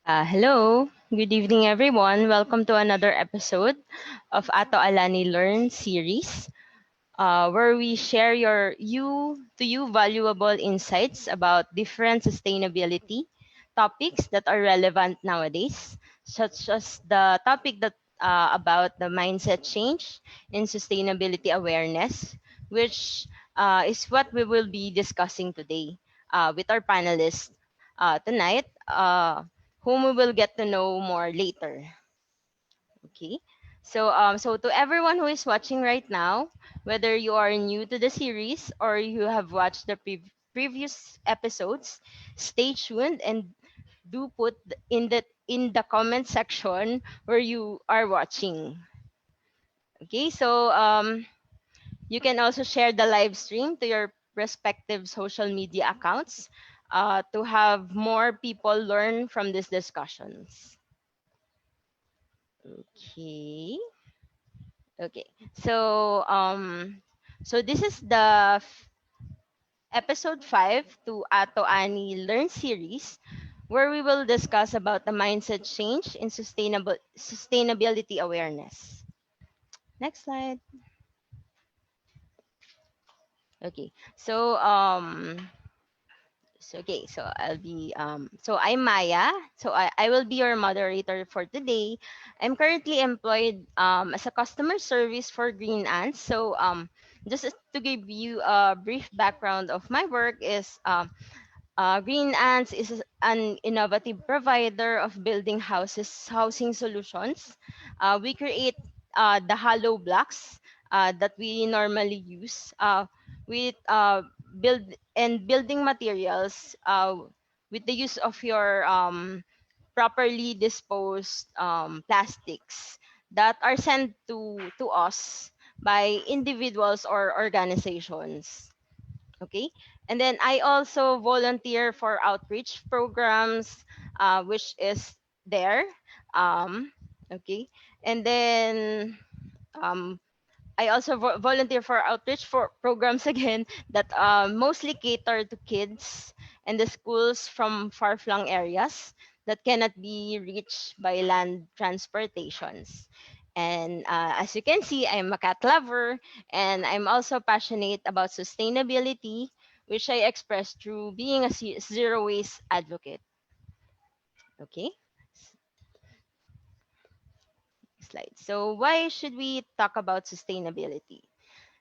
Hello, good evening, everyone. Welcome to another episode of AtoAni Learn series, where we share you valuable insights about different sustainability topics that are relevant nowadays, such as the topic that about the mindset change in sustainability awareness, which is what we will be discussing today with our panelists tonight. Whom we will get to know more later. Okay. So to everyone who is watching right now, whether you are new to the series or you have watched the previous episodes, stay tuned and do put in the comment section where you are watching. Okay. So you can also share the live stream to your respective social media accounts to have more people learn from these discussions. Okay. Okay. So this is the episode 5 to AtoAni Learn series, where we will discuss about the mindset change in sustainability awareness. Next slide. Okay. So I'm Maya. So I will be your moderator for today. I'm currently employed as a customer service for Green Ants. Just to give you a brief background of my work is Green Ants is an innovative provider of housing solutions. We create the hollow blocks that we normally use with building materials with the use of your properly disposed plastics that are sent to us by individuals or organizations. Okay. And then I also volunteer for outreach programs, which is there. Um, okay. And then um, I also volunteer for outreach for programs again that mostly cater to kids and the schools from far-flung areas that cannot be reached by land transportations. And as you can see, I'm a cat lover and I'm also passionate about sustainability, which I express through being a zero waste advocate. Okay, slide. So why should we talk about sustainability?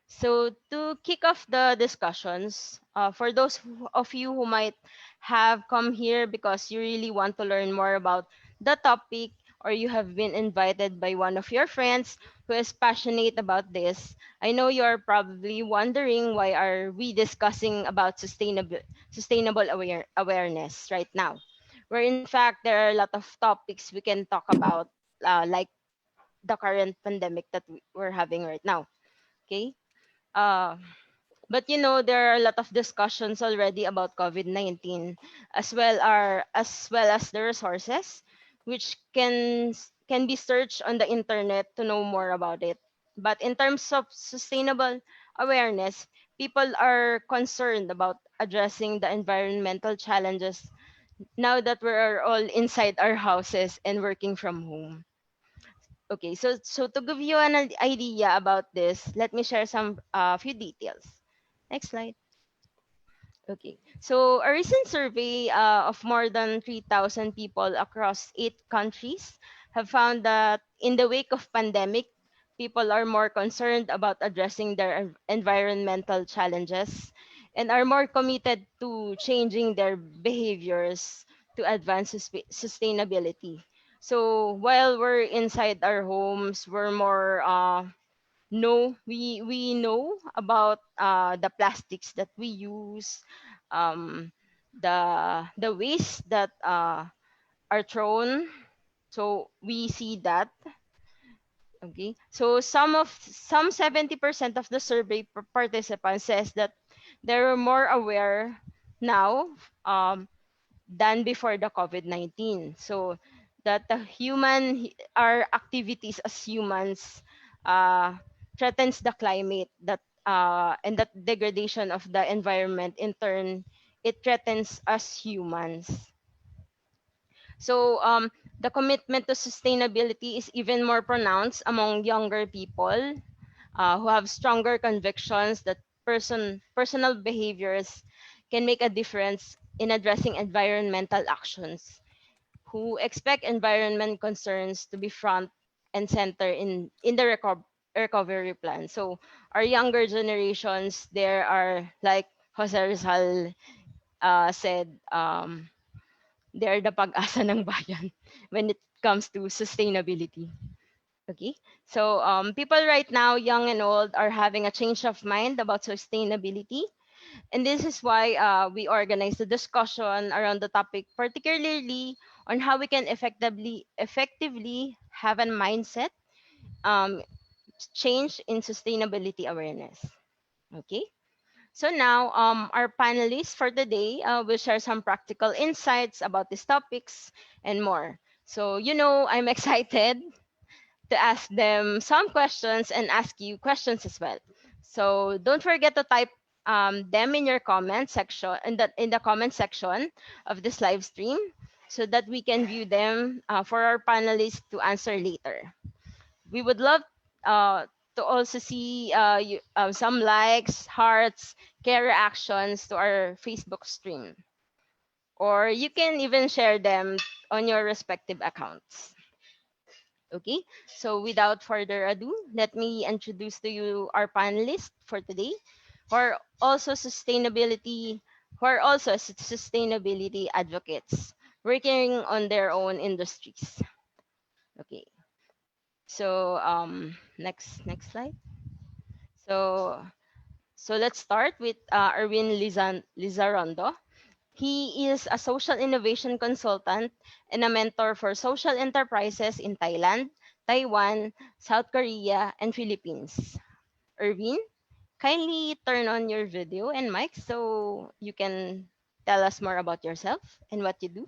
So to kick off the discussions, for those of you who might have come here because you really want to learn more about the topic, or you have been invited by one of your friends who is passionate about this, I know you are probably wondering why are we discussing about sustainable awareness right now, where in fact there are a lot of topics we can talk about, like the current pandemic that we're having right now. Okay. Uh, but there are a lot of discussions already about COVID-19, as well as the resources which can be searched on the internet to know more about it. But in terms of sustainable awareness, people are concerned about addressing the environmental challenges now that we're all inside our houses and working from home. Okay, so to give you an idea about this, let me share some few details. Next slide. Okay. So a recent survey of more than 3,000 people across 8 countries have found that in the wake of pandemic, people are more concerned about addressing their environmental challenges and are more committed to changing their behaviors to advance sustainability. So while we're inside our homes, we're more we know about the plastics that we use, um the waste that are thrown, so we see that. Okay, so some 70% of the survey participants says that they're more aware now um than before the COVID-19. So that our activities as humans uh, threatens the climate, and that degradation of the environment in turn, it threatens us humans. So the commitment to sustainability is even more pronounced among younger people who have stronger convictions that personal behaviors can make a difference in addressing environmental actions, who expect environment concerns to be front and center in the recovery plan. So our younger generations, there are like Jose Rizal said, they're the pag-asa ng bayan when it comes to sustainability. Okay, so people right now, young and old, are having a change of mind about sustainability, and this is why we organize the discussion around the topic, particularly on how we can effectively have a mindset um, change in sustainability awareness. Okay, so now our panelists for today will share some practical insights about these topics and more. So I'm excited to ask them some questions and ask you questions as well. So don't forget to type them in your comment section in the comment section of this live stream so that we can view them for our panelists to answer later. We would love to also see some likes, hearts, care reactions to our Facebook stream. Or you can even share them on your respective accounts. Okay, so without further ado, let me introduce to you our panelists for today, who are also sustainability advocates working on their own industries. Okay, so next slide. So let's start with Erwin Lizarondo. He is a social innovation consultant and a mentor for social enterprises in Thailand, Taiwan, South Korea, and Philippines. Erwin, kindly turn on your video and mic so you can tell us more about yourself and what you do.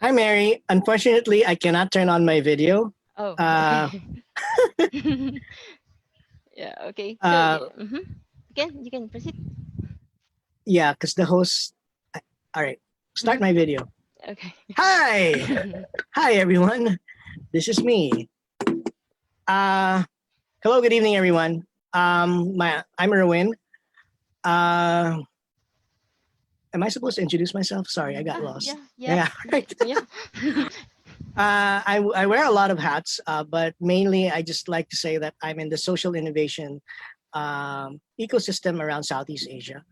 Hi, Mary. Unfortunately, I cannot turn on my video. Oh, Uh, okay. Yeah, okay. So uh, yeah, you can proceed. yeah, because the host. All right, start my video. Okay. Hi, hi everyone. This is me. Uh, Hello, good evening, everyone. I'm Erwin. Uh, am I supposed to introduce myself? Sorry, I got lost. Yeah, yeah, Yeah, right. yeah. I wear a lot of hats, but mainly I just like to say that I'm in the social innovation ecosystem around Southeast Asia.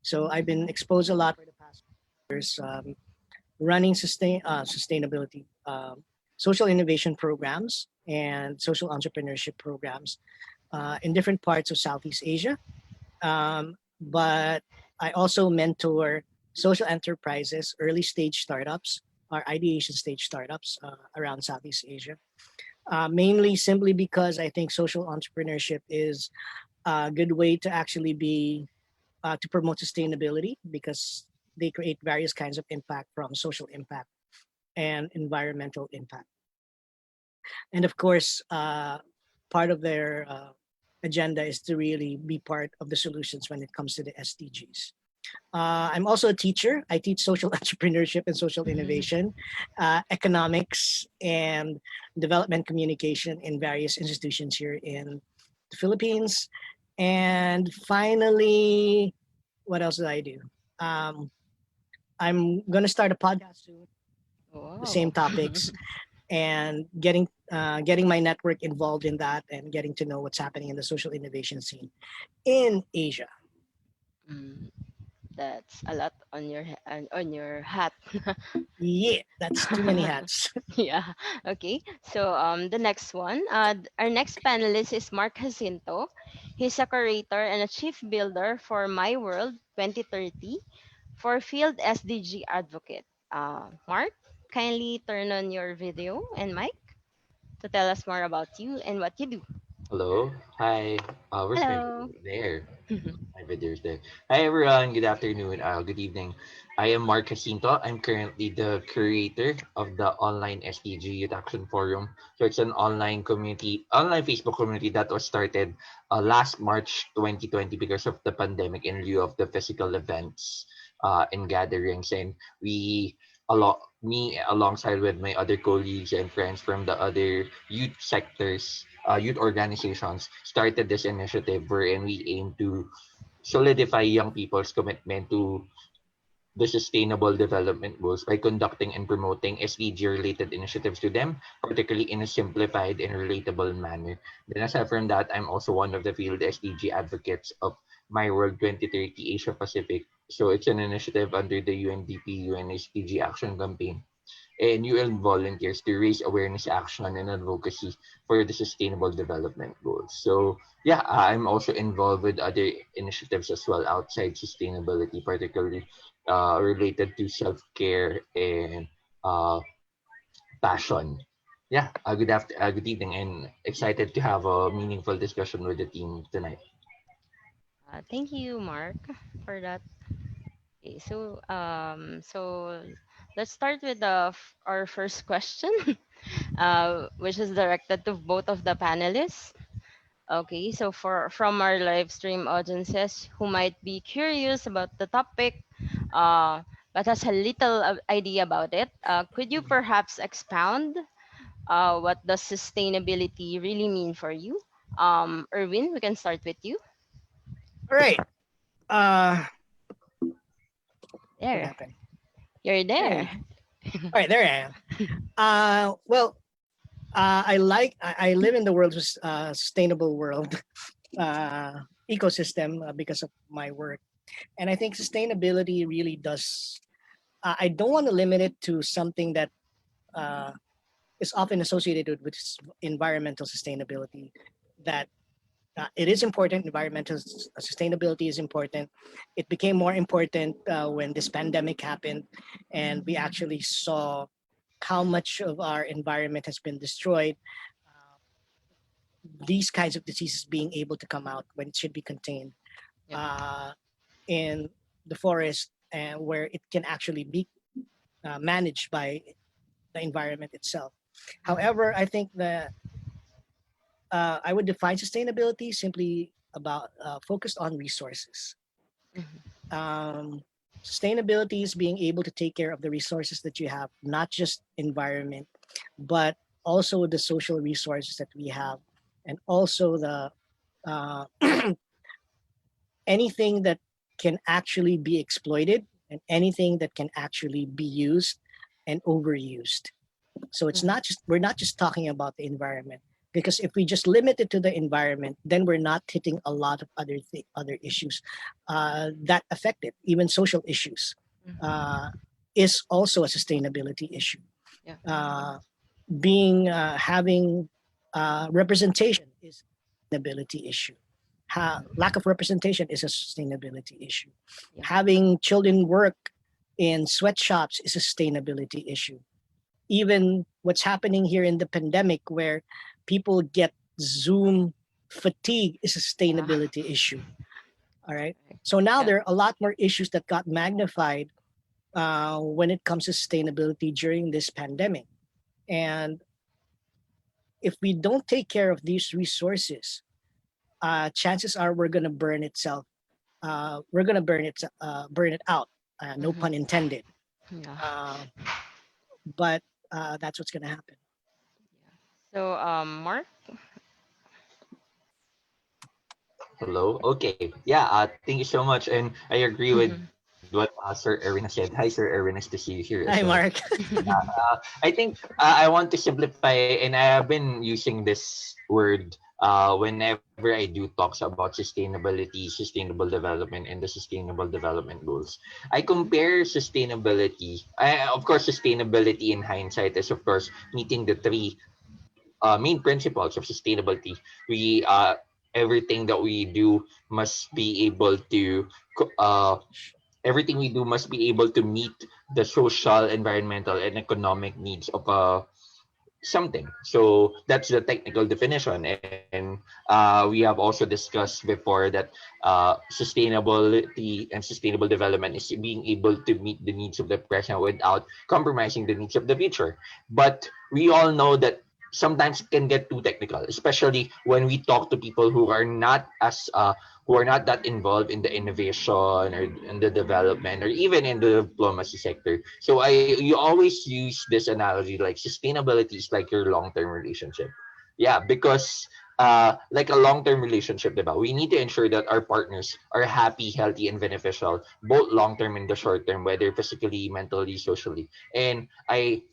So I've been exposed a lot for the past years, running sustainability, social innovation programs, and social entrepreneurship programs in different parts of Southeast Asia. But I also mentor social enterprises, early stage startups, or ideation stage startups around Southeast Asia. Mainly simply because I think social entrepreneurship is a good way to actually be to promote sustainability because they create various kinds of impact from social impact and environmental impact. And of course, part of their agenda is to really be part of the solutions when it comes to the SDGs. I'm also a teacher. I teach social entrepreneurship and social innovation, economics, and development communication in various institutions here in the Philippines. And finally, what else did I do? Um, I'm going to start a podcast soon, the same Wow. topics, and getting my network involved in that and getting to know what's happening in the social innovation scene in Asia. Mm, that's a lot on on your hat. Yeah, that's too many hats. Yeah. Okay. So the next one, our next panelist is Mark Jacinto. He's a curator and a chief builder for My World 2030 for Field SDG Advocate. Mark, kindly turn on your video and mic to tell us more about you and what you do. Hello. Hi. Where's my video? Hello. There. My video is there. Hi everyone. Good afternoon. Good evening. I am Mark Jacinto. I'm currently the curator of the online SDG Youth Action Forum. So it's an online Facebook community that was started last March 2020 because of the pandemic in lieu of the physical events and gatherings. And we me alongside with my other colleagues and friends from the other youth sectors, youth organizations, started this initiative wherein we aim to solidify young people's commitment to the Sustainable Development Goals by conducting and promoting SDG related initiatives to them, particularly in a simplified and relatable manner. Then aside from that, I'm also one of the Field SDG Advocates of My World 2030 Asia Pacific. So it's an initiative under the UNDP UN SDG Action Campaign and UN volunteers to raise awareness, action, and advocacy for the Sustainable Development Goals. So yeah, I'm also involved with other initiatives as well outside sustainability, particularly related to self-care and uh, passion. Yeah, good evening, and excited to have a meaningful discussion with the team tonight. Thank you, Mark, for that. Okay, so let's start with our first question, which is directed to both of the panelists. Okay, so for from our live stream audiences who might be curious about the topic, uh, but has a little idea about it, could you perhaps expound what does sustainability really mean for you? Erwin, we can start with you. All right. Uh, what There, happened? you're there. Hey. All right, there I am. Well, I live in the world's sustainable world ecosystem because of my work, and I think sustainability really does. I don't want to limit it to something that uh, is often associated with environmental sustainability. That it is important. Environmental sustainability is important. It became more important when this pandemic happened, and we actually saw how much of our environment has been destroyed. Uh, these kinds of diseases being able to come out when it should be contained Yep. uh, in the forest, and where it can actually be managed by the environment itself. However, I think that I would define sustainability simply about focused on resources. Mhm. Um, Sustainability is being able to take care of the resources that you have, not just environment, but also the social resources that we have, and also the uh, anything that can actually be exploited and anything that can actually be used and overused. So it's Mhm. not just we're not just talking about the environment, because if we just limit it to the environment, then we're not hitting a lot of other issues that affect it. Even social issues Mhm. uh, is also a sustainability issue. Yeah. Uh, being having representation is a sustainability issue. Lack of representation is a sustainability issue. Yeah. Having children work in sweatshops is a sustainability issue. Even what's happening here in the pandemic, where people get Zoom fatigue, is a Yeah. sustainability issue. All right. So now Yeah. there are a lot more issues that got magnified when it comes to sustainability during this pandemic. And if we don't take care of these resources, chances are we're going to burn itself. We're going to burn it out. No Mhm. pun intended. Yeah. Uh, but that's what's going to happen. So, Mark. Hello. Okay. Yeah. Thank you so much, and I agree with Mhm. what Sir Erwin has said. Hi, Sir Erwin. Nice to see you here as well. Hi, Mark. I think I want to simplify, and I have been using this word whenever I do talks about sustainability, sustainable development, and the sustainable development goals. I compare sustainability, of course, sustainability in hindsight is, of course, meeting the three main principles of sustainability. We everything that we do must be able to everything we do must be able to meet the social, environmental, and economic needs of something. So that's the technical definition. And we have also discussed before that sustainability and sustainable development is being able to meet the needs of the present without compromising the needs of the future. But we all know that. sometimes it can get too technical, especially when we talk to people who are not that involved in the innovation or in the development or even in the diplomacy sector. So I you always use this analogy like sustainability is like your long term relationship. Yeah, because like a long term relationship, diba? We need to ensure that our partners are happy, healthy, and beneficial, both long term and the short term, whether physically, mentally, socially. And I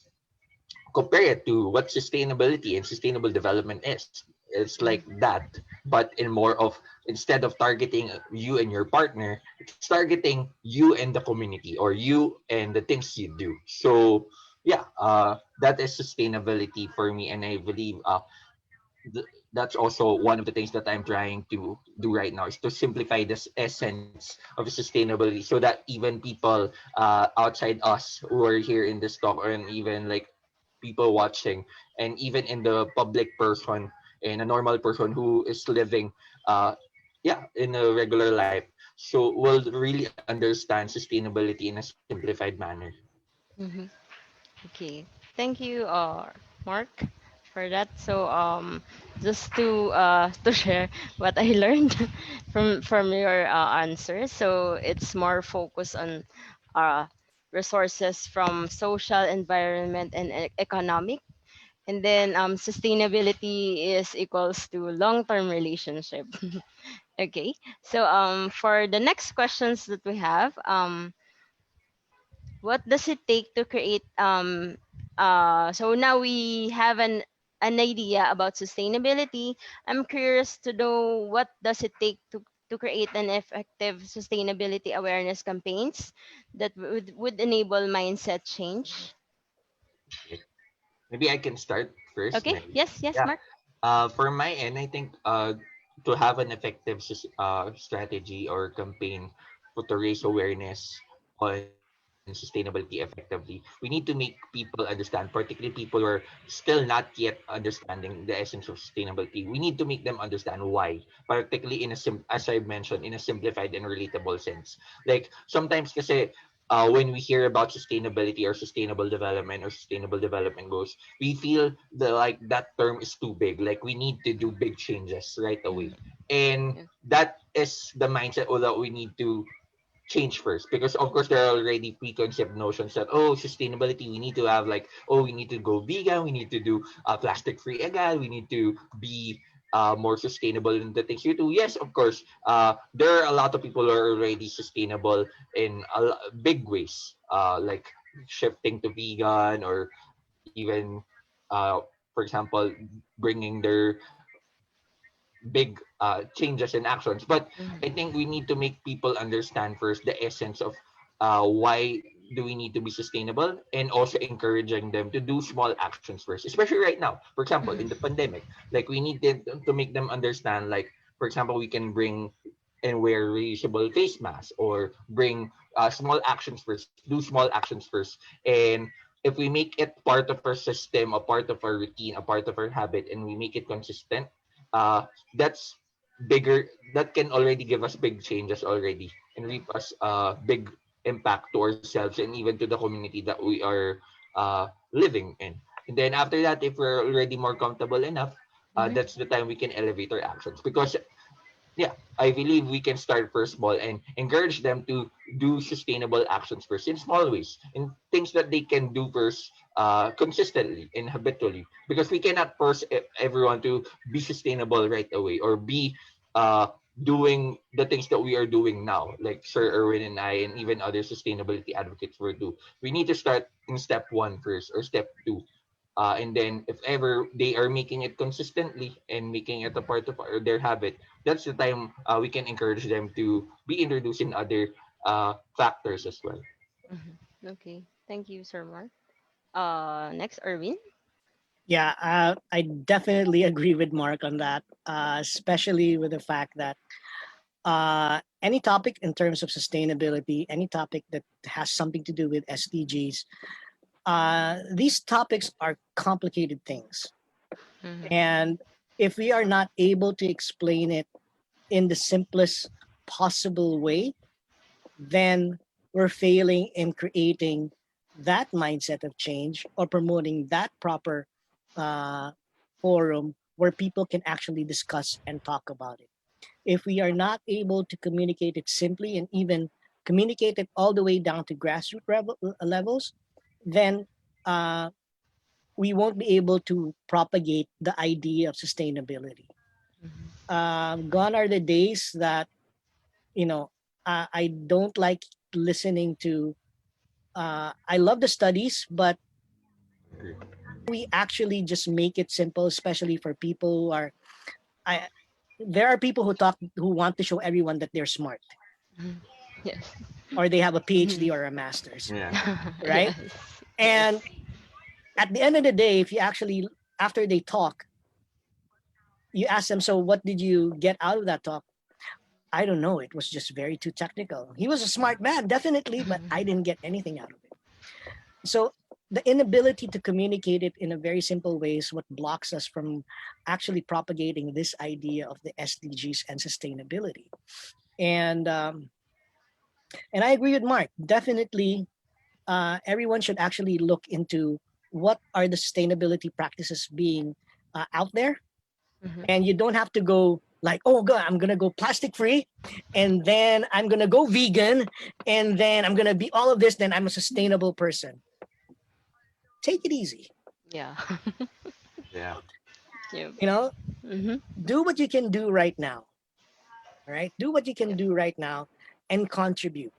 compare it to what sustainability and sustainable development is. It's like that, but in more of, instead of targeting you and your partner, it's targeting you and the community, or you and the things you do. So yeah, that is sustainability for me, and I believe that's also one of the things that I'm trying to do right now, is to simplify this essence of sustainability, so that even people outside us who are here in this talk, or even like people watching, and even in the public person, in a normal person who is living uh yeah, in a regular life, so will really understand sustainability in a simplified manner. Mhm. Okay. Thank you, Mark, for that. So, just to share what I learned from your answer. So it's more focused on uh resources from social, environment, and economic. And then sustainability is equals to long-term relationship. Okay. So for the next questions that we have, what does it take to create so now we have an idea about sustainability. I'm curious to know, what does it take to create an effective sustainability awareness campaigns that would enable mindset change? Okay. Maybe I can start first, Okay, maybe. yes, yes, Yeah. Mark. For my end, I think to have an effective strategy or campaign to raise awareness on sustainability effectively, we need to make people understand, particularly people who are still not yet understanding the essence of sustainability. We need to make them understand why, particularly as I mentioned, in a simplified and relatable sense. Like sometimes, kasi when we hear about sustainability or sustainable development goals, we feel like that term is too big. Like we need to do big changes right away, Mhm. and Yeah. that is the mindset that we need to change first, because of course there are already preconceived notions that, oh, sustainability, we need to have like, oh, we need to go vegan, we need to do plastic free again, we need to be more sustainable in the things you do. Yes, of course, there are a lot of people who are already sustainable in big ways, like shifting to vegan, or even uh, for example, bringing their big changes and actions. But I Mhm. think we need to make people understand first the essence of why do we need to be sustainable, and also encouraging them to do small actions first, especially right now. For example, in the Mhm. pandemic, like we need to make them understand, like, for example, we can bring and wear reusable face masks, or bring small actions first, do small actions first. And if we make it part of our system, a part of our routine, a part of our habit, and we make it consistent, that's bigger, that can already give us big changes already, and reap us big impact to ourselves and even to the community that we are living in. And then after that, if we're already more comfortable enough, Mhm. that's the time we can elevate our actions, because yeah, I believe we can start first small and encourage them to do sustainable actions first in small ways, in things that they can do first consistently and habitually. Because we cannot force everyone to be sustainable right away, or be uh, doing the things that we are doing now, like Sir Erwin and I, and even other sustainability advocates will do. We need to start in step one first, or step two, and then if ever they are making it consistently and making it a part of their habit, that's the time we can encourage them to be introduced in other factors as well. Mhm. Okay, thank you, Sir Mark. Next, Erwin. Yeah, I definitely agree with Mark on that, especially with the fact that any topic in terms of sustainability, any topic that has something to do with SDGs, these topics are complicated things. Mhm. And if we are not able to explain it in the simplest possible way, then we're failing in creating that mindset of change or promoting that proper uh, forum where people can actually discuss and talk about it. If we are not able to communicate it simply and even communicate it all the way down to levels, then uh, we won't be able to propagate the idea of sustainability. Gone are the days that, you know, I don't like listening to. I love the studies, but Agree. we actually just make it simple, especially for people who are. I There are people who want to show everyone that they're smart Mhm. Yes. or they have a PhD Mhm. or a master's, Yeah. right? Yes. Yes. And at the end of the day, if you actually after they talk, you ask them, so what did you get out of that talk? I don't know. It was just very too technical. He was a smart man, definitely, but I didn't get anything out of it. So the inability to communicate it in a very simple way is what blocks us from actually propagating this idea of the SDGs and sustainability. And um, and I agree with Mark. Definitely, everyone should actually look into what are the sustainability practices being out there, Mhm. and you don't have to go like, oh god, I'm gonna go plastic free, and then I'm gonna go vegan, and then I'm gonna be all of this, then I'm a sustainable person. Take it easy. Yeah. Yeah. Yep. You know, Mhm. do what you can do right now. All right, do what you can Yep. do right now and contribute.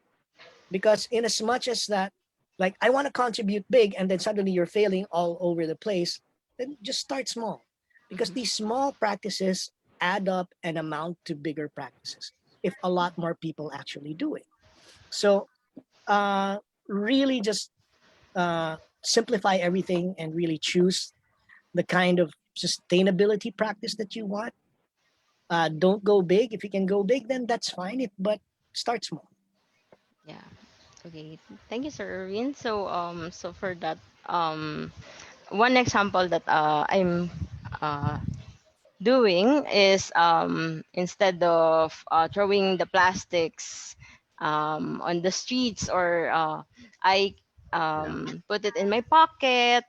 Because in as much as that, like, I want to contribute big, and then suddenly you're failing all over the place, then just start small, because Mhm. these small practices add up and amount to bigger practices if a lot more people actually do it. So really just simplify everything and really choose the kind of sustainability practice that you want. Don't go big. If you can go big, then that's fine. But start small. Yeah. Okay. Thank you, Sir Erwin. So for that, um, one example that I'm uh doing is instead of throwing the plastics on the streets, or I Yeah. put it in my pocket,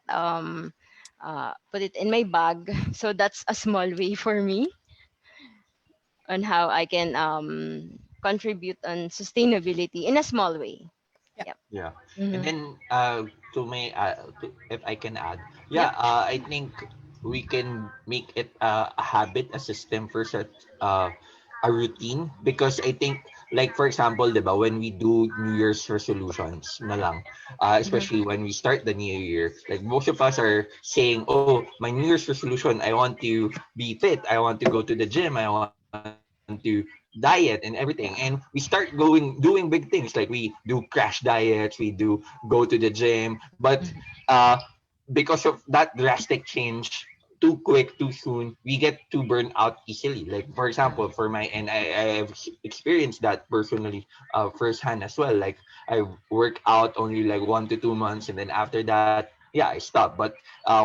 put it in my bag. So that's a small way for me on how I can contribute on sustainability in a small way. Yeah. Yep. Yeah. And Mm-hmm. then if I can add, Yep. yeah, I think we can make it a habit, a system first, a routine, because I think, like for example, 'di ba, when we do New Year's resolutions na lang, especially Mm-hmm. when we start the new year, like most of us are saying, "Oh, my New Year's resolution, I want to be fit, I want to go to the gym, I want to diet and everything." And we Yeah. start doing big things, like we do crash diets, we do go to the gym, but Mhm. uh because of that drastic change too quick, too soon, we get to burn out easily. Like for Yeah. example, for my and I have experienced that personally, firsthand as well. Like I work out only like 1 to 2 months, and then after that, yeah, I stopped. But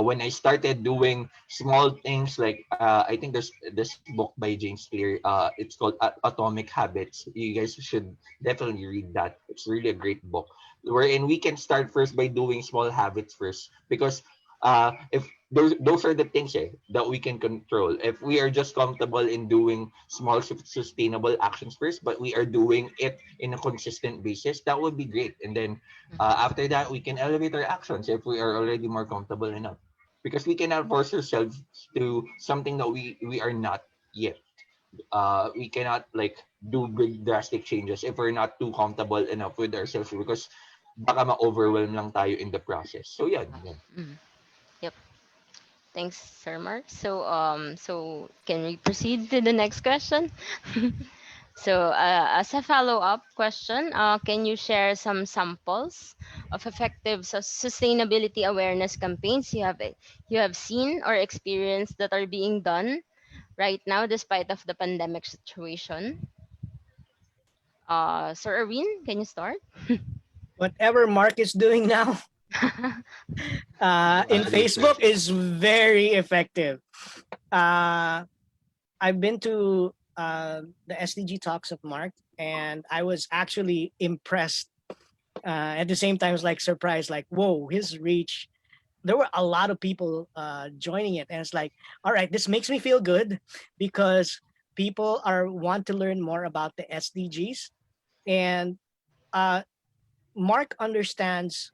when I started doing small things, like I think there's this book by James Clear. It's called Atomic Habits. You guys should definitely read that. It's really a great book, wherein we can start first by doing small habits first, because if those are the things, that we can control. If we are just comfortable in doing small sustainable actions first, but we are doing it in a consistent basis, that would be great. And then after that, we can elevate our actions if we are already more comfortable enough, because we cannot force ourselves to something that we are not yet. We cannot like do big drastic changes if we're not too comfortable enough with ourselves, because baka ma-overwhelm lang tayo in the process. So yeah, yeah. Mhm. Yep. Thanks, Sir Mark. So can we proceed to the next question? As a follow-up question, can you share some samples of effective sustainability awareness campaigns you have seen or experienced that are being done right now despite of the pandemic situation? Sir Erwin, can you start? Whatever Mark is doing now in It is Facebook like, is very effective. Uh, I've been to the SDG talks of Mark, and I was actually impressed. At the same time, I was like surprised, like, whoa, his reach. there were a lot of people joining it, and it's like, all right, this makes me feel good because people are want to learn more about the SDGs, and uh, Mark understands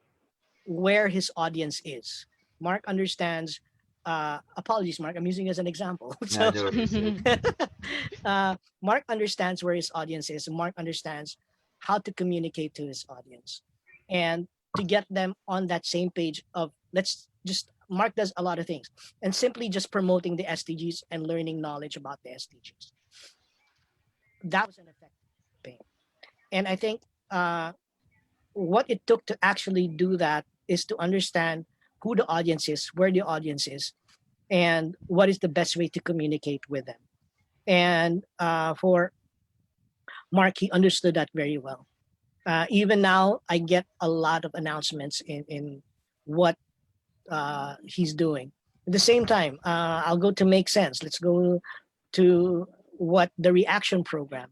where his audience is. Mark understands. Apologies, Mark. I'm using you as an example. No, So, no worries. Mark understands where his audience is. Mark understands how to communicate to his audience, and to get them on that same page of let's just. Mark does a lot of things, and simply just promoting the SDGs and learning knowledge about the SDGs. That was an effective campaign, and I think what it took to actually do that is to understand who the audience is, where the audience is, and what is the best way to communicate with them. And for Mark, he understood that very well. Even now, I get a lot of announcements in what he's doing. At the same time, I'll go to Make Sense. Let's go to what the reaction program.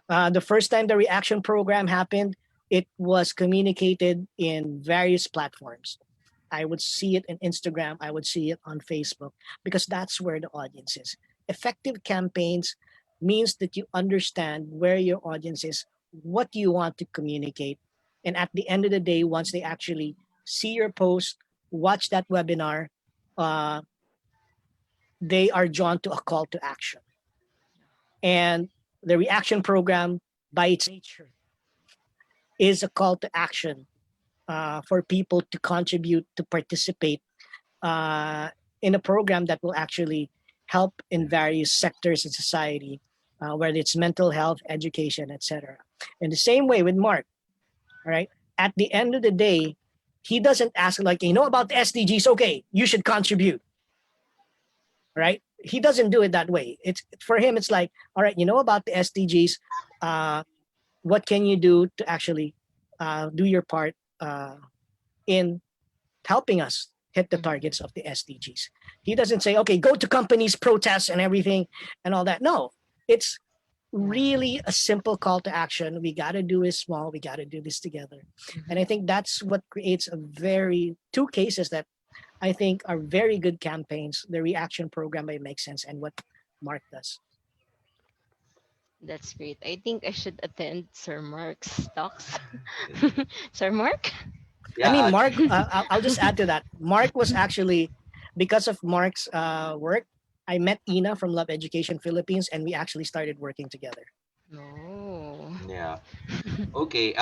The first time the reaction program happened, it was communicated in various platforms. I would see it in Instagram, I would see it on Facebook, because that's where the audience is. Effective campaigns means that you understand where your audience is, what you want to communicate. And at the end of the day, once they actually see your post, watch that webinar, uh, they are drawn to a call to action. And the reaction program, by its nature, is a call to action for people to contribute, to participate uh, in a program that will actually help in various sectors in society, whether it's mental health, education, etc. In the same way with Mark, right? At the end of the day, he doesn't ask like, you know about the SDGs, okay, you should contribute, right? He doesn't do it that way. It's for him. It's like, all right, you know about the SDGs. Uh, what can you do to actually do your part in helping us hit the targets of the SDGs. He doesn't say, okay, go to companies, protest and everything and all that. No, it's Yeah. really a simple call to action. We got to do this small. We got to do this together. And I think that's what creates a very, two cases that I think are very good campaigns. The reaction program by Make Sense and what Mark does. That's great. I think I should attend Sir Mark's talks. Sir Mark? I Yeah, mean, Mark, I'll just add to that. Mark was actually, because of Mark's work, I met Ina from Love Education Philippines, and we actually started working together. No. yeah. Okay.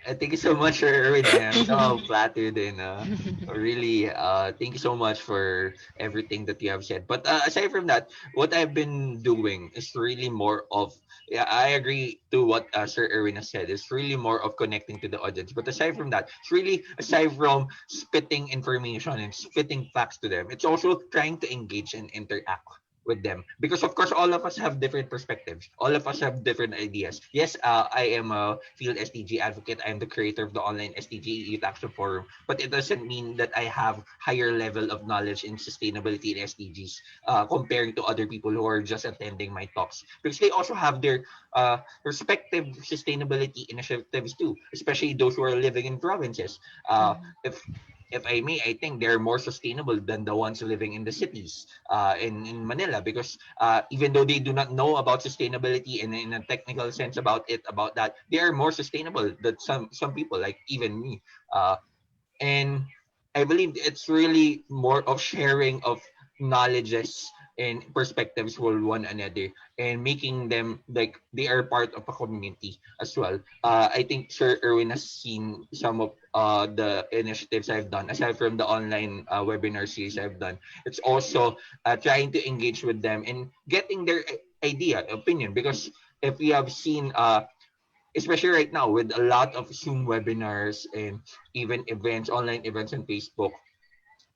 Thank you so much, Sir Erwin. I am so flattered and really thank you so much for everything that you have said. But aside from that, what I've been doing is really more of, yeah, I agree to what Sir Erwin has said. It's really more of connecting to the audience. But aside from that, it's really aside from spitting information and spitting facts to them, it's also trying to engage and interact with them, because of course all of us have different perspectives, all of us have different ideas. Yes, I am a Field SDG Advocate, I am the creator of the online SDG Youth Action Forum, but it doesn't mean that I have higher level of knowledge in sustainability and SDGs comparing to other people who are just attending my talks, because they also have their respective sustainability initiatives too, especially those who are living in provinces. If I may, I think they're more sustainable than the ones living in the cities in Manila, because even though they do not know about sustainability and in a technical sense about it, about that, they are more sustainable than some people, like even me. And I believe it's really more of sharing of knowledges and perspectives with one another, and making them like they are part of a community as well. I think Sir Erwin has seen some of the initiatives I've done aside from the online webinar series I've done. It's also trying to engage with them and getting their idea, opinion, because if we have seen especially right now with a lot of Zoom webinars and even events, online events on Facebook,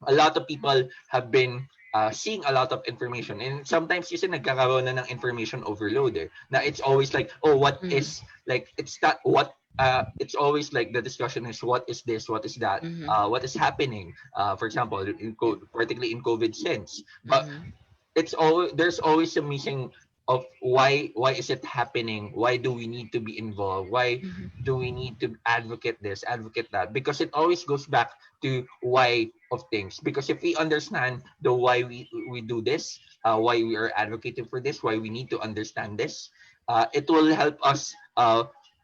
a lot of people have been seeing a lot of information, and sometimes kasi nagkakaroon na ng information overload na it's always like, oh, what Mhm. is, like, it's not what it's always like the discussion is what is this, what is that, Mhm. what is happening, for example particularly in COVID sense. Mhm. It's always, there's always a missing of why is it happening, why do we need to be involved, why Mhm. do we need to advocate this, advocate that, because it always goes back to why of things. Because if we understand the why we do this, why we are advocating for this, why we need to understand this, it will help us.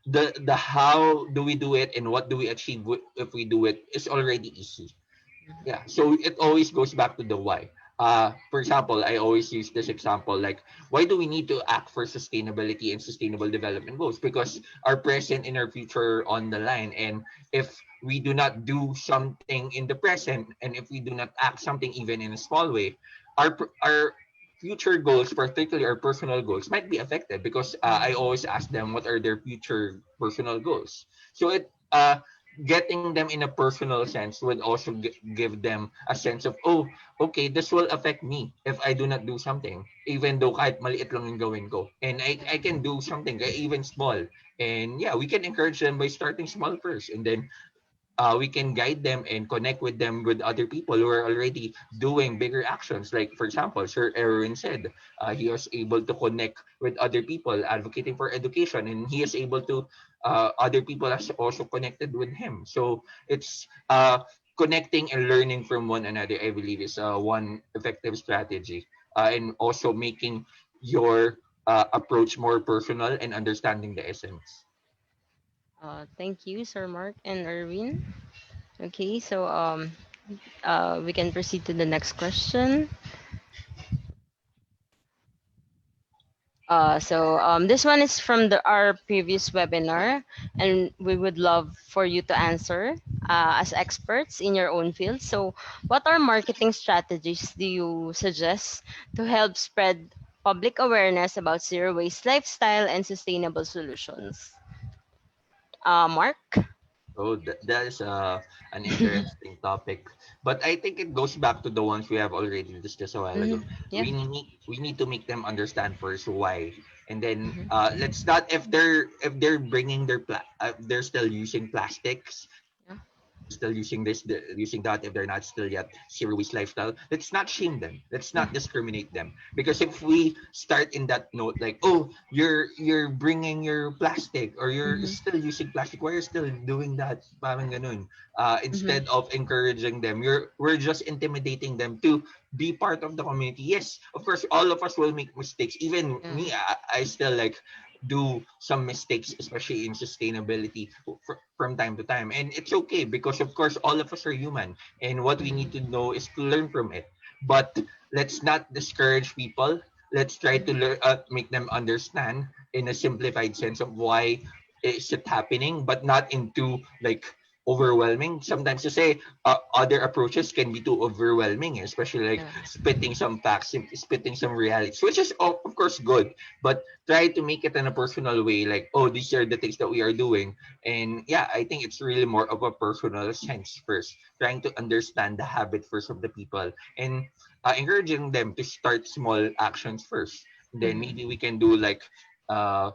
The how do we do it and what do we achieve if we do it is already easy. Yeah, so it always goes back to the why. For example, I always use this example, like, why do we need to act for sustainability and sustainable development goals? Because our present and our future are on the line, and if we do not do something in the present, and if we do not act something even in a small way, our future goals, particularly our personal goals, might be affected. Because I always ask them what are their future personal goals. So getting them in a personal sense would also give them a sense of, oh, okay, this will affect me if I do not do something, even though kahit maliit lang yung gawin ko, and I can do something even small. And yeah, we can encourage them by starting small first, and then we can guide them and connect with them with other people who are already doing bigger actions. Like, for example, Sir Erwin said, he was able to connect with other people advocating for education, and he is able to, other people has also connected with him. So it's connecting and learning from one another, I believe, is one effective strategy. And also making your approach more personal and understanding the essence. Thank you, Sir Mark and Erwin. Okay, so we can proceed to the next question. This one is from our previous webinar, and we would love for you to answer as experts in your own field. So, what are marketing strategies do you suggest to help spread public awareness about zero waste lifestyle and sustainable solutions? Mark? Oh, that is an interesting topic, but I think it goes back to the ones we have already discussed a while Mhm. ago. Yeah. We need to make them understand first why, and then Mhm. let's not, if they're bringing their they're still using plastics, Yeah. they're still using using that, if they're not still yet zero waste lifestyle, let's not shame them, let's not discriminate them. Because if we start in that note, like, oh, you're bringing your plastic, or you're Mhm. still using plastic, why are you still doing that, parang ganun. Mhm. Instead of encouraging them, we're just intimidating them to be part of the community. Yes, of course, all of us will make mistakes. Even Yeah. me, I still like do some mistakes, especially in sustainability, from time to time. And it's okay, because of course all of us are human, and what we need Mhm. to know is to learn from it. But let's not discourage people. Let's try to make them understand in a simplified sense of why is it happening, but not into like overwhelming. Sometimes to say other approaches can be too overwhelming, especially like Yeah. spitting some facts, spitting some realities, which is of course good. But try to make it in a personal way, like, oh, these are the things that we are doing. And yeah, I think it's really more of a personal sense first, trying to understand the habit first of the people, and encouraging them to start small actions first. Then Mhm. maybe we can do like uh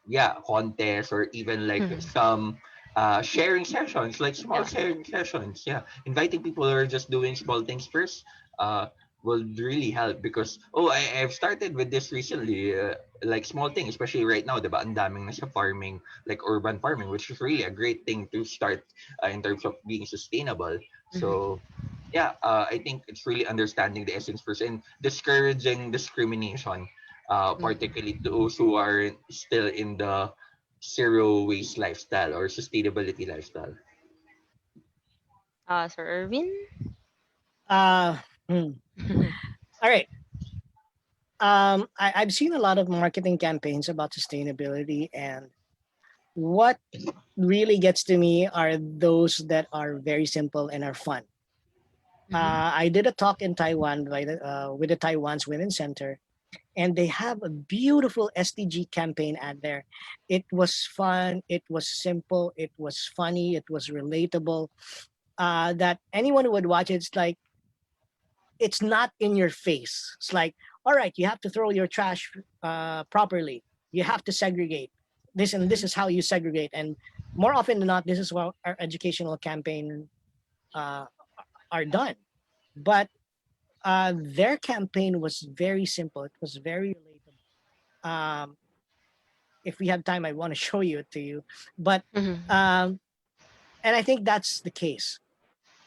yeah, contests, or even like Mhm. some sharing sessions, like small Yeah. sharing sessions. Yeah, inviting people who are just doing small things first will really help. Because oh, I've started with this recently, like small thing, especially right now, diba, ang daming na sa farming, like urban farming, which is really a great thing to start in terms of being sustainable. Mhm. So yeah, I think it's really understanding the essence first, and discouraging discrimination, Mhm. particularly those who are still in the zero waste lifestyle or sustainability lifestyle. Sir Irvin? Uh, hmm. All right. I've seen a lot of marketing campaigns about sustainability, and what really gets to me are those that are very simple and are fun. Mhm. I did a talk in Taiwan with the Taiwan's Women's Center, and they have a beautiful SDG campaign ad there. It was fun, it was simple, it was funny, it was relatable. That anyone who would watch it, it's like it's not in your face. It's like, all right, you have to throw your trash properly. You have to segregate. This Mhm. is how you segregate. And more often than not, this is what our educational campaign uh, are done. But their campaign was very simple. It was very relatable. Um, if we have time, I want to show you it to you. But Mhm. um, and I think that's the case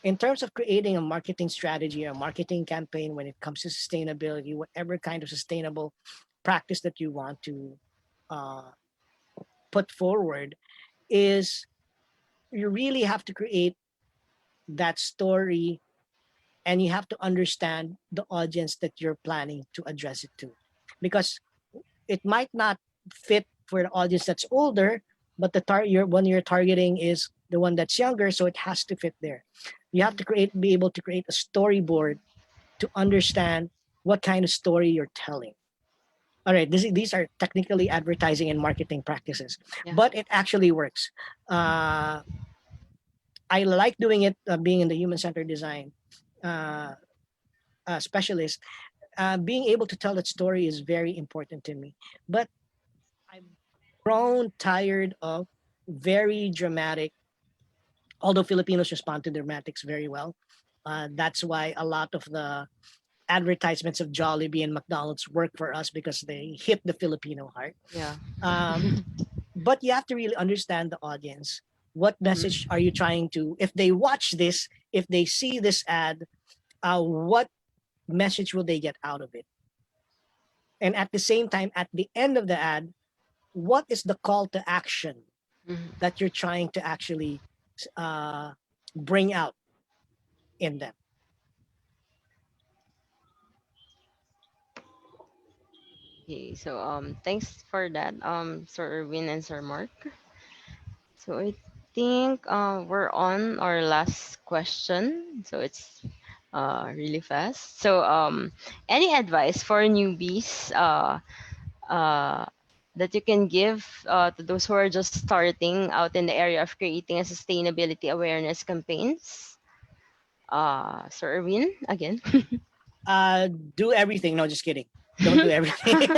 in terms of creating a marketing strategy or a marketing campaign when it comes to sustainability, whatever kind of sustainable practice that you want to uh, put forward, is you really have to create that story and you have to understand the audience that you're planning to address it to. Because it might not fit for the audience that's older, but the one you're targeting is the one that's younger, so it has to fit there. You have to be able to create a storyboard to understand what kind of story you're telling. All right, these are technically advertising and marketing practices, Yeah. but it actually works. I like doing it, being in the human centered design uh, specialist. Being able to tell that story is very important to me. But I've grown tired of very dramatic, although Filipinos respond to dramatics very well. That's why a lot of the advertisements of Jollibee and McDonald's work for us because they hit the Filipino heart. Yeah. Um, but you have to really understand the audience. What message are Mhm. you trying to? If they watch this, if they see this ad, what message will they get out of it? And at the same time, at the end of the ad, what is the call to action Mhm. that you're trying to actually uh, bring out in them? Okay, so thanks for that, Sir Erwin and Sir Mark. So I think we're on our last question. So it's really fast. So any advice for newbies uh that you can give to those who are just starting out in the area of creating a sustainability awareness campaigns? Sir Erwin again. Uh, do everything. No, just kidding. Don't do everything.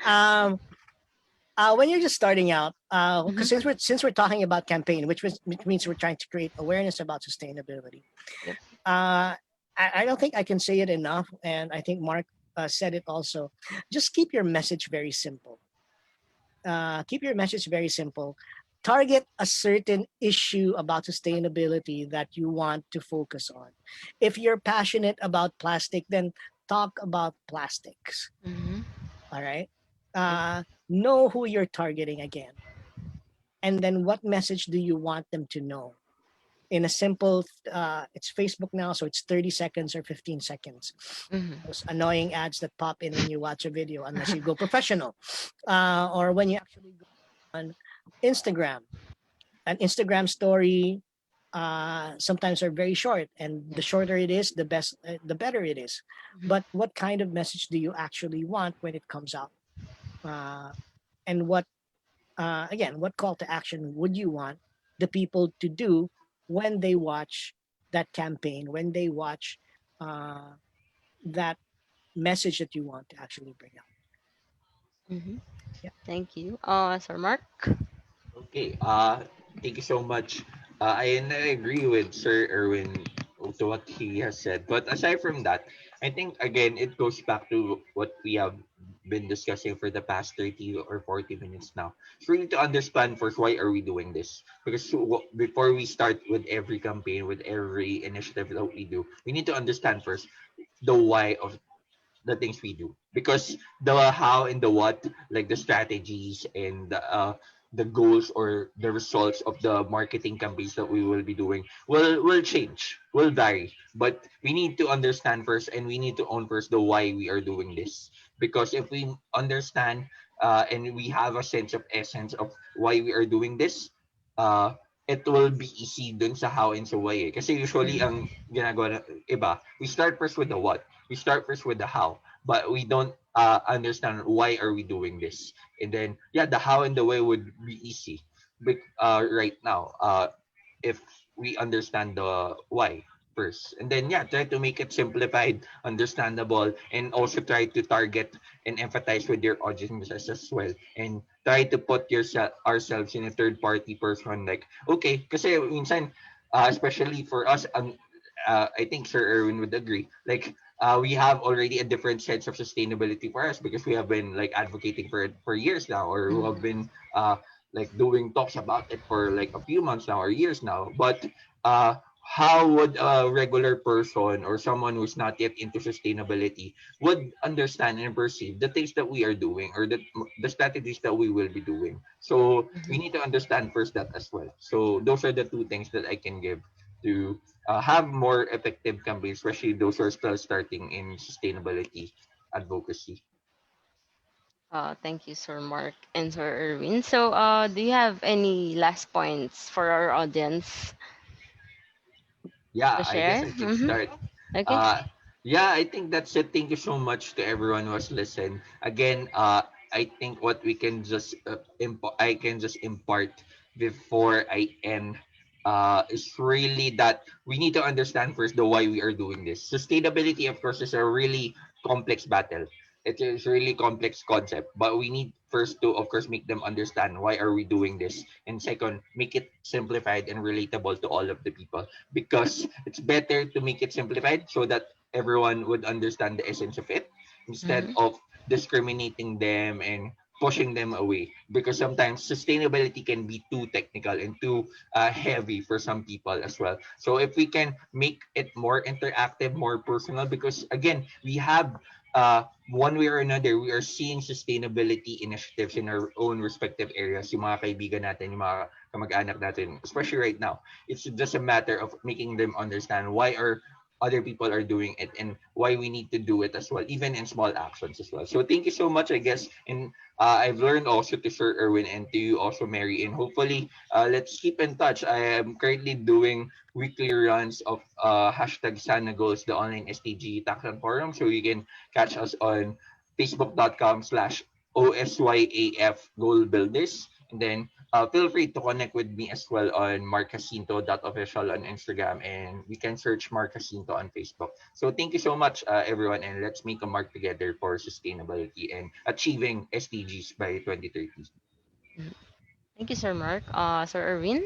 um, when you're just starting out, because Mhm. since we're talking about campaign, which means Yeah. we're trying to create awareness about sustainability. Yep. Uh, I don't think I can say it enough, and I think Mark said it also. Just keep your message very simple. Keep your message very simple. Target a certain issue about sustainability that you want to focus on. If you're passionate about plastic, then talk about plastics. Mm-hmm. All right. Yep. Know who you're targeting again. And then what message do you want them to know? In a simple, it's Facebook now, so it's 30 seconds or 15 seconds. Mm-hmm. Those annoying ads that pop in when you watch a video, unless you go professional, or when you actually go on Instagram. An Instagram story sometimes are very short, and the Yeah. shorter it is, the better it is. Mm-hmm. But what kind of message do you actually want when it comes out? Uh, and what call to action would you want the people to do when they watch that campaign, when they watch uh, that message that you want to actually bring out? Mm-hmm. Yeah. Thank you. Sir Mark. Okay. Thank you so much. And I agree with Sir Erwin to what he has said. But aside from that, I think again it goes back to what we have been discussing for the past 30 or 40 minutes now. It's really to understand first why are we doing this? Because before we start with every campaign, with every initiative that we do, we need to understand first the why of the things we do, because the how and the what, like the strategies and the goals or the results of the marketing campaigns that we will be doing will change, will vary, but we need to understand first and we need to own first the why we are doing this. Because if we understand and we have a sense of essence of why we are doing this, uh it will be easy dun sa how and sa why, kasi usually Mm-hmm. ang ginagawa na iba, we start first with the what, we start first with the how, but we don't understand why are we doing this. And then yeah, the how and the why would be easy. But right now, if we understand the why first, and then yeah, try to make it simplified, understandable, and also try to target and empathize with your audiences as well, and try to put yourself ourselves in a third party person, like okay, kasi minsan especially for us, I think Sir Erwin would agree. Like we have already a different sense of sustainability for us because we have been like advocating for it for years now, or who have Mhm. been like doing talks about it for like a few months now or years now. But how would a regular person or someone who's not yet into sustainability would understand and perceive the things that we are doing, or the strategies that we will be doing? So we Mhm. need to understand first that as well. So those are the two things that I can give to have more effective campaigns, especially those who are still starting in sustainability advocacy. Thank you, Sir Mark and Sir Erwin. So, do you have any last points for our audience Yeah, to I guess share? I can Mm-hmm. start. Okay. Uh, yeah, I think that's it. Thank you so much to everyone who has listened. Again, I think what we can just I can just impart before I end is really that we need to understand first the why we are doing this. Sustainability, of course, is a really complex battle. It is really complex concept, but we need first to, of course, make them understand why are we doing this, and second, make it simplified and relatable to all of the people, because it's better to make it simplified so that everyone would understand the essence of it instead Mm-hmm. of discriminating them and pushing them away, because sometimes sustainability can be too technical and too heavy for some people as well. So if we can make it more interactive, more personal, because again, we have one way or another, we are seeing sustainability initiatives in our own respective areas, yung mga kaibigan natin, yung mga kamag-anak natin, especially right now. It's just a matter of making them understand why are other people are doing it and why we need to do it as well, even in small actions as well. So thank you so much, I guess. And I've learned also to Sir Erwin and to you also, Mary. And hopefully, let's keep in touch. I am currently doing weekly runs of hashtag Sana Goals, the online SDG Taxon Forum. So you can catch us on facebook.com/OSYAF Goal Builders. And then feel free to connect with me as well on markjacinto.official on Instagram, and we can search Mark Jacinto on Facebook. So thank you so much, everyone, and let's make a mark together for sustainability and achieving SDGs by 2030. Mhm. Thank you, Sir Mark. Sir Erwin.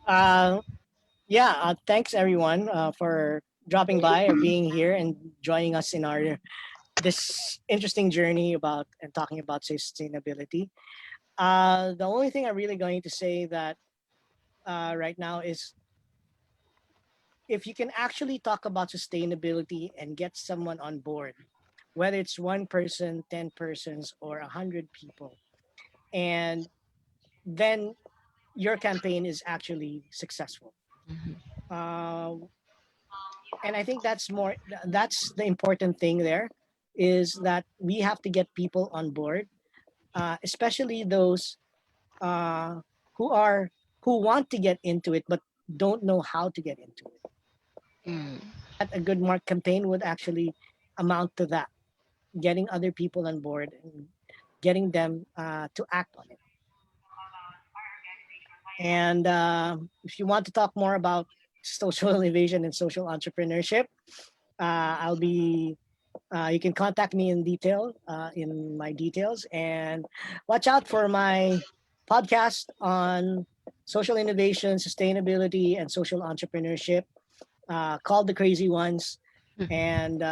Uh, yeah, thanks everyone for dropping by or being here and joining us in our this interesting journey about and talking about sustainability. The only thing I'm really going to say that right now is if you can actually talk about sustainability and get someone on board, whether it's one person, 10 persons, or 100 people, and then your campaign is actually successful. Mhm. Uh, and I think that's the important thing there is that we have to get people on board, especially those uh, who are who want to get into it but don't know how to get into it. Mm. That a good mark campaign would actually amount to that, getting other people on board and getting them to act on it. And if you want to talk more about social innovation and social entrepreneurship, I'll be you can contact me in detail in my details, and watch out for my podcast on social innovation, sustainability, and social entrepreneurship called The Crazy Ones. And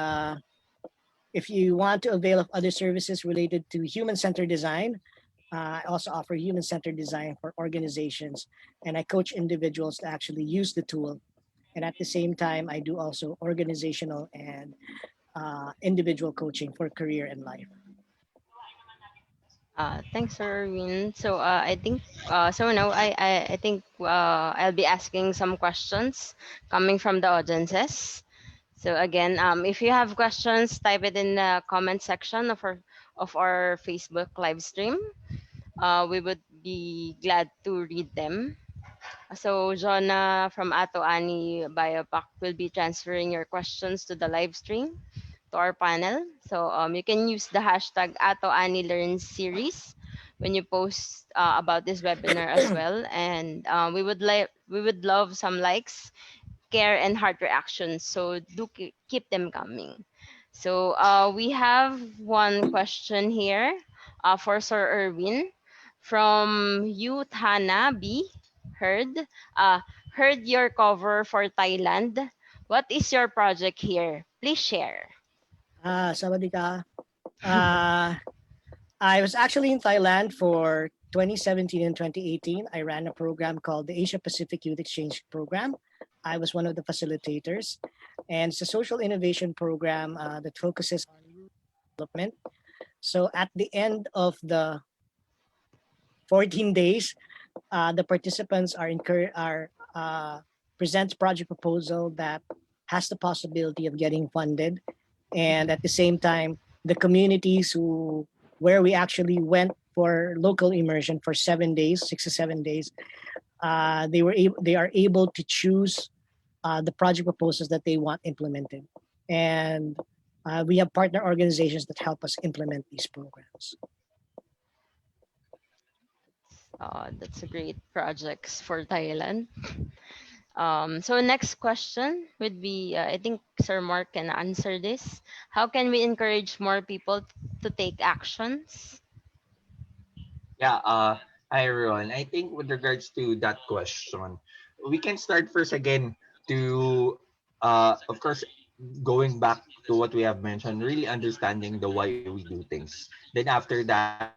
if you want to avail of other services related to human-centered design, I also offer human-centered design for organizations, and I coach individuals to actually use the tool. And at the same time, I do also organizational and individual coaching for career and life. Thanks, Sir Erwin. So, I think so now I think I'll be asking some questions coming from the audiences. So again, if you have questions, type it in the comment section of our Facebook live stream. We would be glad to read them. So Jonah from AtoAni BioPack will be transferring your questions to the live stream to our panel. So you can use the hashtag AtoAniLearn series when you post about this webinar as well. And we would love some likes, care, and heart reactions. So do keep them coming. So we have one question here for Sir Erwin from Youth Hana B. Heard, uh, heard your cover for Thailand. What is your project here? Please share. Sawadika. Uh, I was actually in Thailand for 2017 and 2018. I ran a program called the Asia Pacific Youth Exchange Program. I was one of the facilitators, and it's a social innovation program that focuses on rural development. So at the end of the 14 days, the participants present project proposal that has the possibility of getting funded, and at the same time, the communities who where we actually went for local immersion for 7 days, 6 to 7 days, they are able to choose the project proposals that they want implemented, and we have partner organizations that help us implement these programs. That's a great projects for Thailand. So next question would be, I think Sir Mark can answer this. How can we encourage more people to take actions? Yeah, hi everyone. I think with regards to that question, we can start first again to, of course, going back to what we have mentioned, really understanding the why we do things. Then after that,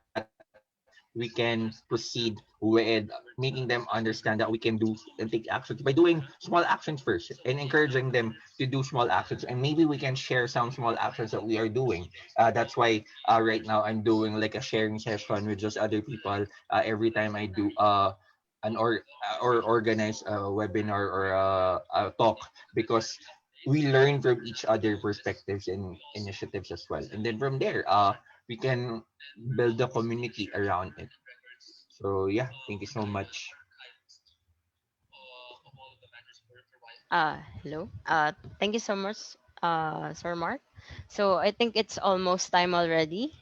we can proceed with making them understand that we can do and take actions by doing small actions first and encouraging them to do small actions. And maybe we can share some small actions that we are doing. That's why right now I'm doing like a sharing session with just other people every time I do an or organize a webinar or a talk, because we learn from each other perspectives and initiatives as well. And then from there, we can build a community around it. So yeah, thank you so much. Hello. Thank you so much, Sir Mark. So I think it's almost time already.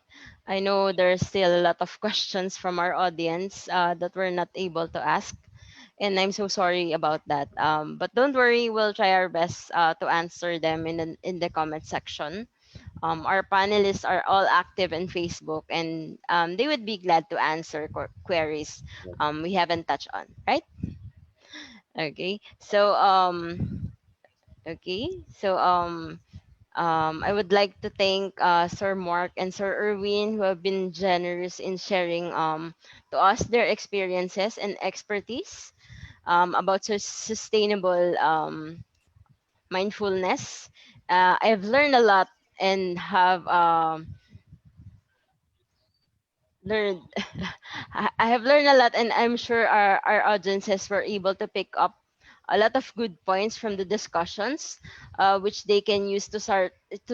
I know there's still a lot of questions from our audience that we're not able to ask, and I'm so sorry about that. But don't worry, we'll try our best to answer them in the comment section. Our panelists are all active in Facebook, and they would be glad to answer queries we haven't touched on, right? Okay. I would like to thank Sir Mark and Sir Erwin, who have been generous in sharing to us their experiences and expertise about sustainable mindfulness. I've learned a lot and have learned I have learned a lot, and I'm sure our audiences were able to pick up a lot of good points from the discussions, which they can use to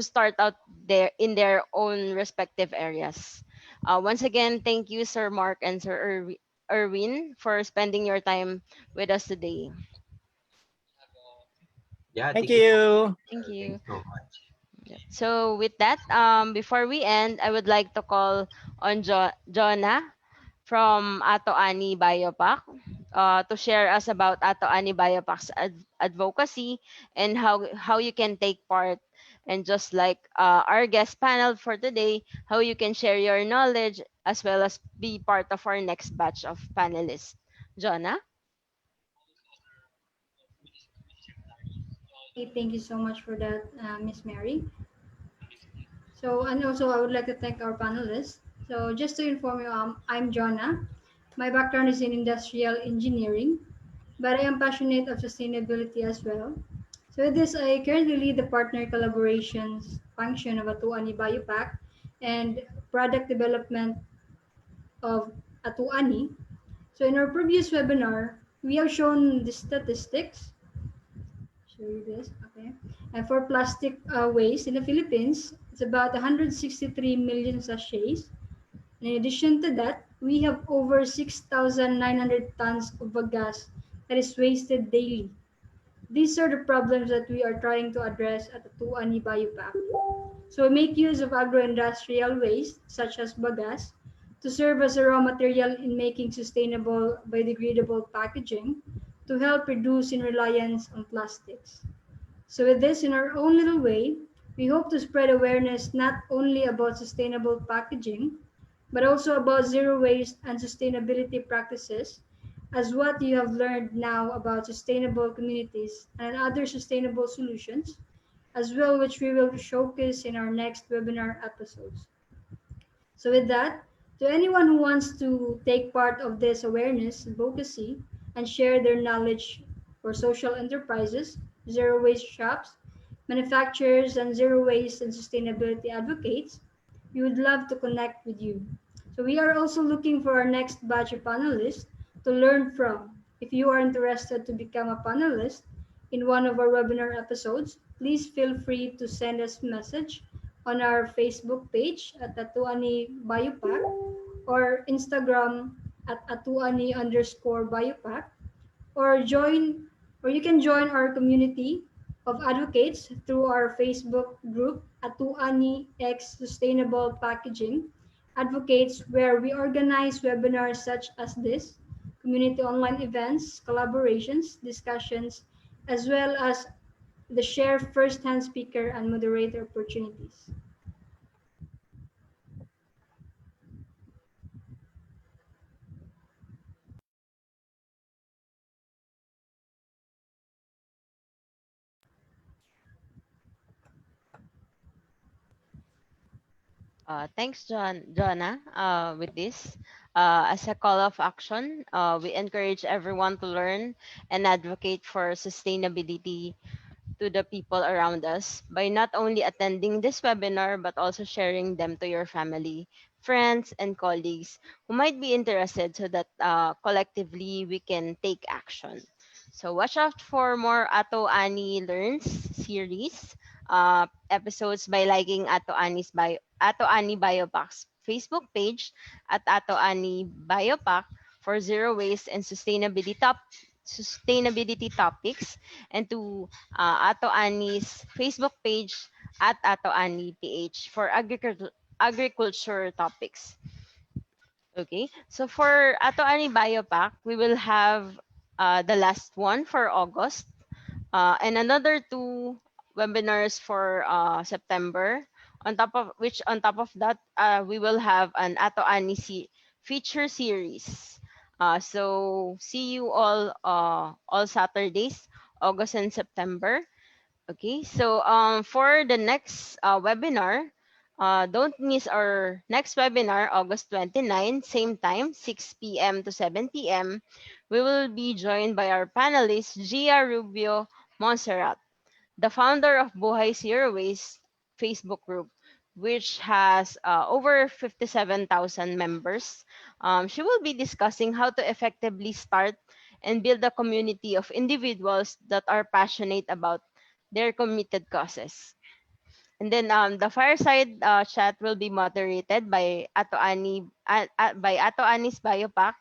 start out in their own respective areas. Once again, thank you, Sir Mark and Sir Erwin, for spending your time with us today. Yeah, Thank thank you so much. you. Thank Thank you. you so much. Yep. So with that, before we end, I would like to call on Jonah from AtoAni BioPack to share us about AtoAni BioPack's advocacy and how you can take part. And just like our guest panel for today, how you can share your knowledge as well as be part of our next batch of panelists. Jonah? Okay, thank you so much for that, Miss Mary. So, and also I would like to thank our panelists. So, just to inform you, I'm Jonna. My background is in industrial engineering, but I am passionate of sustainability as well. So, with this, I currently lead the partner collaborations function of AtoAni BioPack and product development of AtoAni. So, in our previous webinar, we have shown the statistics. Show you this, okay. And for plastic waste in the Philippines, it's about 163 million sachets. In addition to that, we have over 6,900 tons of bagasse that is wasted daily. These are the problems that we are trying to address at the Tuani Biopack. So we make use of agro-industrial waste, such as bagasse, to serve as a raw material in making sustainable biodegradable packaging to help reduce in reliance on plastics. So, with this in our own little way, we hope to spread awareness not only about sustainable packaging, but also about zero waste and sustainability practices as what you have learned now about sustainable communities and other sustainable solutions, as well, which we will showcase in our next webinar episodes. So, with that, to anyone who wants to take part of this awareness advocacy and share their knowledge for social enterprises, zero waste shops, manufacturers, and zero waste and sustainability advocates, we would love to connect with you. So, we are also looking for our next batch of panelists to learn from. If you are interested to become a panelist in one of our webinar episodes, please feel free to send us a message on our Facebook page at AtoAni BioPack or Instagram at AtoAni underscore BioPack or join or you can join our community of advocates through our Facebook group AtoAni X Sustainable Packaging Advocates where we organize webinars such as this, community online events, collaborations, discussions, as well as the share first-hand speaker and moderator opportunities. Thanks, Jonna, with this. As a call of action, we encourage everyone to learn and advocate for sustainability to the people around us by not only attending this webinar but also sharing them to your family, friends, and colleagues who might be interested so that collectively we can take action. So watch out for more Ato Ani Learns series episodes by liking Ato Ani Biopack's Facebook page at Ato Ani Biopack for zero waste and sustainability topics, and to Ato Ani's Facebook page at Ato Ani PH for agriculture topics. Okay, so for Ato Ani Biopack, we will have the last one for August, and another two webinars for September. On top of that, we will have an Ato Ani feature series. So see you all Saturdays, August and September. Okay, so for the next webinar, don't miss our next webinar, August 29, same time, 6 p.m. to 7 p.m. We will be joined by our panelist, Gia Rubio Monserrat, the founder of Buhay Zero Waste Facebook group, which has over 57,000 members. She will be discussing how to effectively start and build a community of individuals that are passionate about their committed causes. And then the fireside chat will be moderated by Ato Ani's Biopack,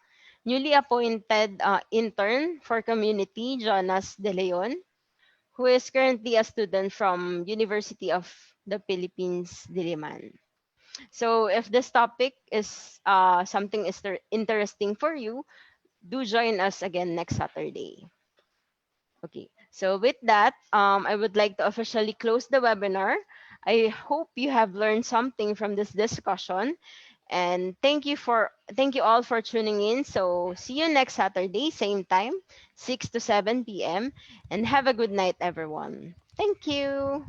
newly appointed intern for community, Jonas De Leon, who is currently a student from University of the Philippines, Diliman. So if this topic is something is interesting for you, do join us again next Saturday. Okay. So with that, I would like to officially close the webinar. I hope you have learned something from this discussion, and thank you all for tuning in. So see you next Saturday, same time, 6 to 7 p.m. and have a good night, everyone. Thank you.